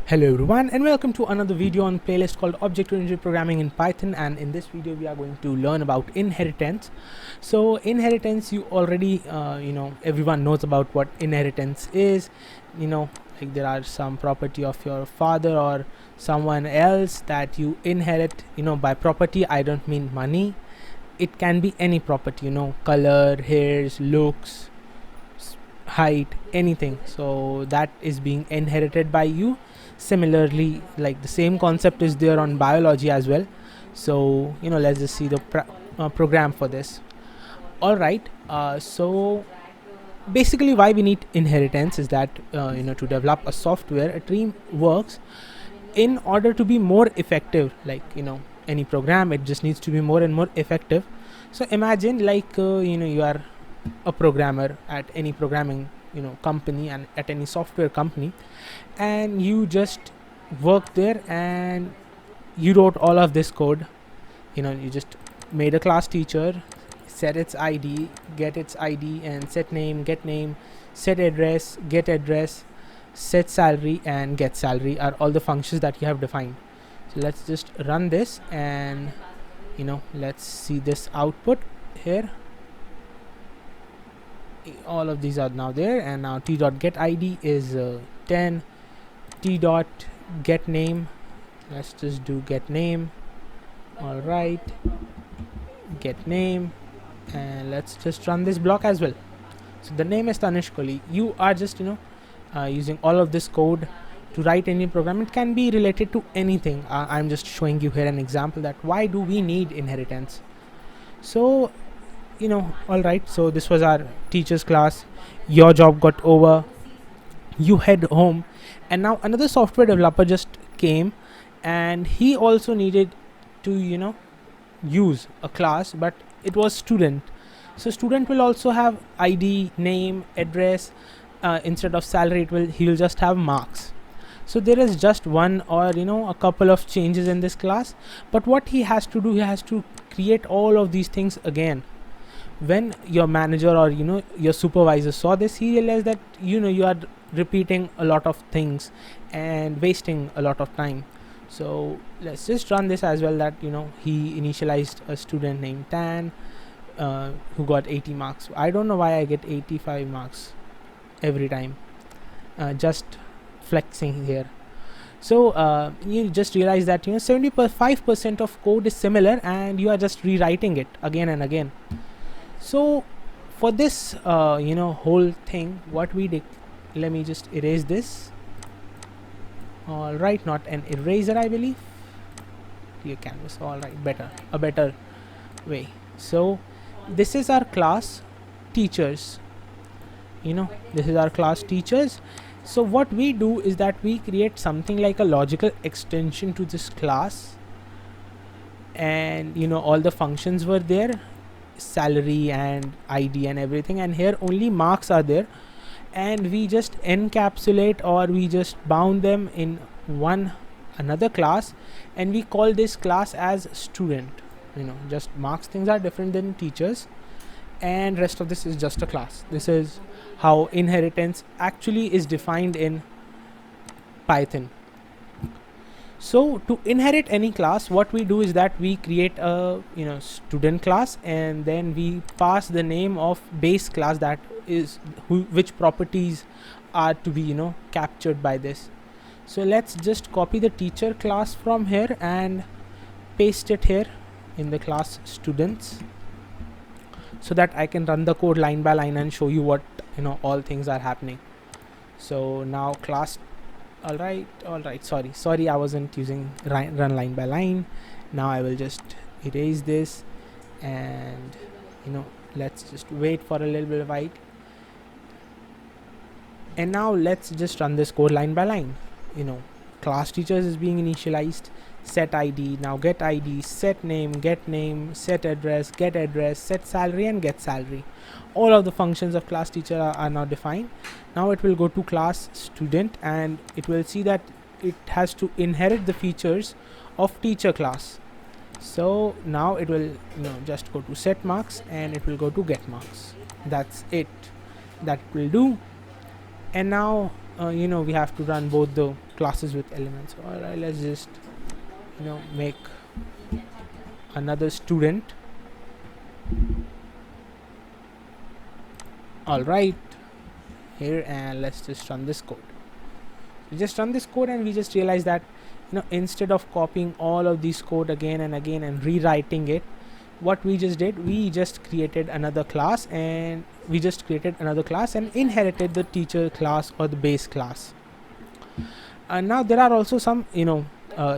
Hello everyone and welcome to another video on playlist called Object-Oriented Programming in Python, and in this video we are going to learn about inheritance. So inheritance, you already everyone knows about what inheritance is. Like there are some property of your father or someone else that you inherit. By property I don't mean money. It can be any property, color, hairs, looks, height, anything. So that is being inherited by you. Similarly, like the same concept is there on biology as well. So let's just see the program for this. All right, so basically why we need inheritance is that to develop a software, a team works in order to be more effective. Like any program, it just needs to be more and more effective. So imagine like you are a programmer at any programming company and at any software company, and you just work there and you wrote all of this code. You just made a class teacher, set its id, get its id, and set name, get name, set address, get address, set salary and get salary are all the functions that you have defined. So let's just run this and let's see this output here. All of these are now there, and now t dot get id is 10, t dot get name, let's just do get name. All right, get name, and let's just run this block as well. So the name is Tanish Kohli. You are just using all of this code to write any program. It can be related to anything. I'm just showing you here an example that why do we need inheritance. So all right, so this was our teacher's class. Your job got over, you head home, and now another software developer just came and he also needed to use a class, but it was student. So student will also have id, name, address. Instead of salary, he will just have marks. So there is just one or a couple of changes in this class, but what he has to do, he has to create all of these things again. When your manager or your supervisor saw this, he realized that you are repeating a lot of things and wasting a lot of time. So let's just run this as well, that he initialized a student named Tan who got 80 marks. I don't know why I get 85 marks every time. Just flexing here. So you just realize that 75% of code is similar and you are just rewriting it again and again. So for this whole thing, what we did, let me just erase this. All right, not an eraser, I believe. Clear canvas. All right, a better way. So this is our class teachers. This is our class teachers. So what we do is that we create something like a logical extension to this class, and all the functions were there, salary and id and everything, and here only marks are there, and we just encapsulate or we just bound them in another class, and we call this class as student. Just marks things are different than teachers, and rest of this is just a class. This is how inheritance actually is defined in Python. So to inherit any class, what we do is that we create a student class, and then we pass the name of base class, that is which properties are to be captured by this. So let's just copy the teacher class from here and paste it here in the class students, so that I can run the code line by line and show you what all things are happening. So now class, all right, sorry, I wasn't using run line by line. Now I will just erase this, and let's just wait for a little bit of while, and now let's just run this code line by line. Class teachers is being initialized, set id, now get id, set name, get name, set address, get address, set salary and get salary. All of the functions of class teacher are now defined. Now it will go to class student, and it will see that it has to inherit the features of teacher class. So now it will just go to set marks, and it will go to get marks. That's it, that will do. And now we have to run both the classes with elements. All right, let's just make another student. All right, here, and let's just run this code. We just run this code and we just realize that instead of copying all of these code again and again and rewriting it, what we just did, we just created another class and inherited the teacher class or the base class. And now there are also some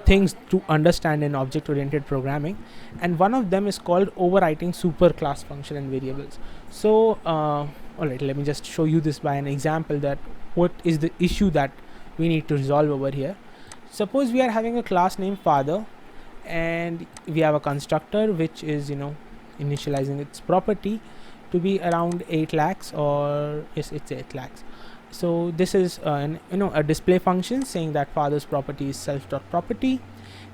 things to understand in object oriented programming, and one of them is called overwriting superclass function and variables. So alright, let me just show you this by an example, that what is the issue that we need to resolve over here. Suppose we are having a class named father, and we have a constructor which is initializing its property to be around 8 lakhs, or yes, it's 8 lakhs. So this is a display function saying that father's property is self.property,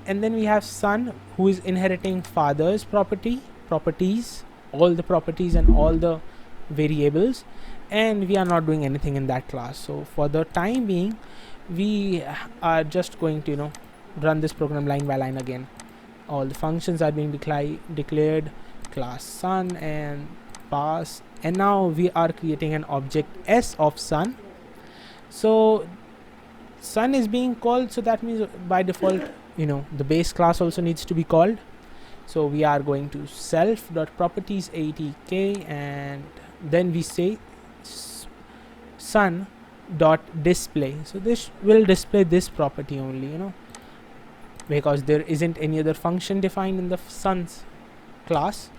and then we have son who is inheriting father's properties, all the properties and all the variables, and we are not doing anything in that class. So for the time being, we are just going to run this program line by line again. All the functions are being declared, class son and pass, and now we are creating an object s of son. So son is being called, so that means by default the base class also needs to be called. So we are going to self.properties atk, and then we say son dot display. So this will display this property only, because there isn't any other function defined in the son's class.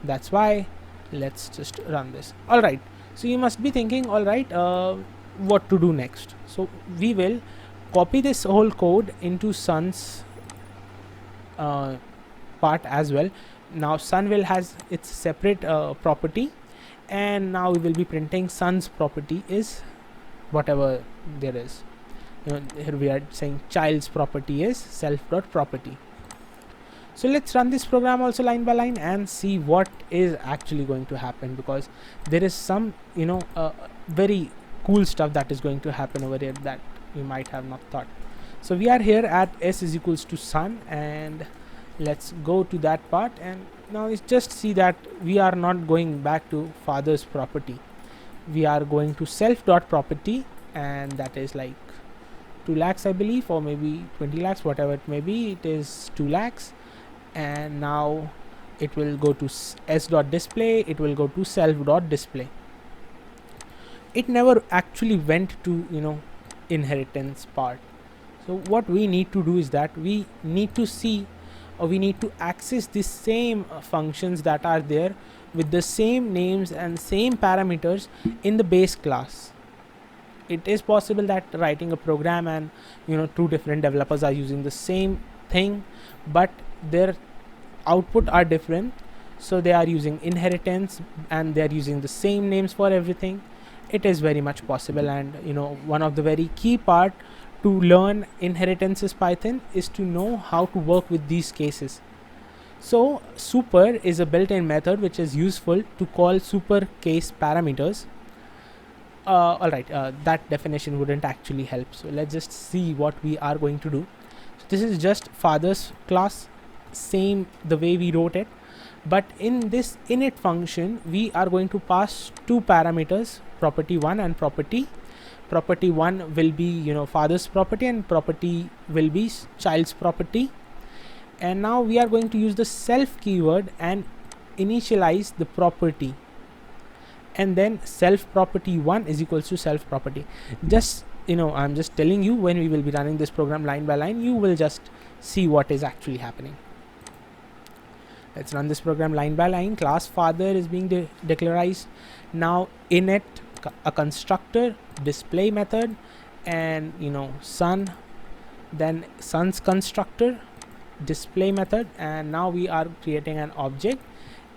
That's why. Let's just run this. All right, so you must be thinking, all right, what to do next. So we will copy this whole code into son's part as well. Now son will has its separate property, and now we will be printing son's property is whatever there is. Here we are saying child's property is self.property. So let's run this program also line by line and see what is actually going to happen, because there is some very cool stuff that is going to happen over here that you might have not thought. So we are here at s is equals to son, and let's go to that part, and now it's just see that we are not going back to father's property. We are going to self.property, and that is like 2 lakhs I believe, or maybe 20 lakhs, whatever it may be. It is 2 lakhs, and now it will go to s.display, it will go to self.display. It never actually went to inheritance part. So what we need to do is that we need to see, or we need to access the same functions that are there with the same names and same parameters in the base class. It is possible that writing a program and two different developers are using the same thing, but their output are different, so they are using inheritance and they are using the same names for everything. It is very much possible, and one of the very key part to learn inheritances Python is to know how to work with these cases. So super is a built-in method which is useful to call super case parameters. Alright, that definition wouldn't actually help, so let's just see what we are going to do. So this is just father's class, same the way we wrote it, but in this init function we are going to pass two parameters, property 1 and property 1 will be father's property, and property will be child's property. And now we are going to use the self keyword and initialize the property, and then self property 1 is equals to self property. Just I'm just telling you, when we will be running this program line by line, you will just see what is actually happening. Let's run this program line by line. Class father is being declarized. Now init a constructor, display method, and son, then son's constructor, display method, and now we are creating an object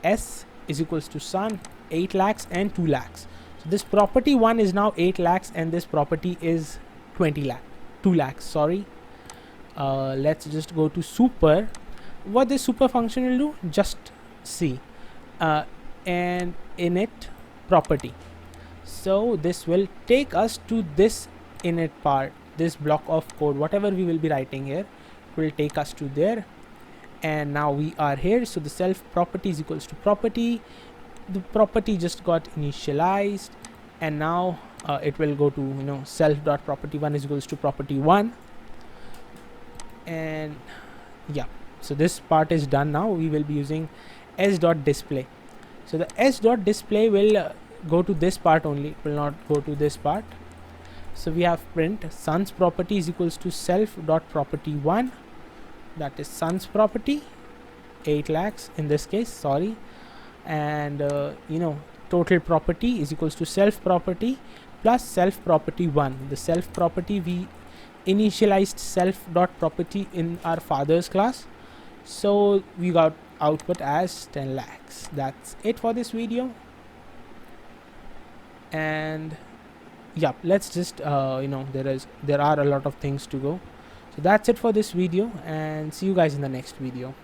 s is equals to son, 8 lakhs and 2 lakhs. So this property 1 is now 8 lakhs and this property is 2 lakhs, sorry. Let's just go to super. What this super function will do, just see, and init property. So this will take us to this init part, this block of code, whatever we will be writing here, will take us to there. And now we are here. So the self property is equals to property. The property just got initialized, and now it will go to self dot property 1 is equals to property 1. And yeah, so this part is done. Now we will be using s dot display. So the s dot display will go to this part only, it will not go to this part. So we have print son's property is equals to self dot property 1, that is son's property 8 lakhs in this case, sorry. And total property is equals to self property plus self property 1. The self property, we initialized self dot property in our father's class, so we got output as 10 lakhs. That's it for this video. And yeah, let's just there are a lot of things to go. So that's it for this video, and see you guys in the next video.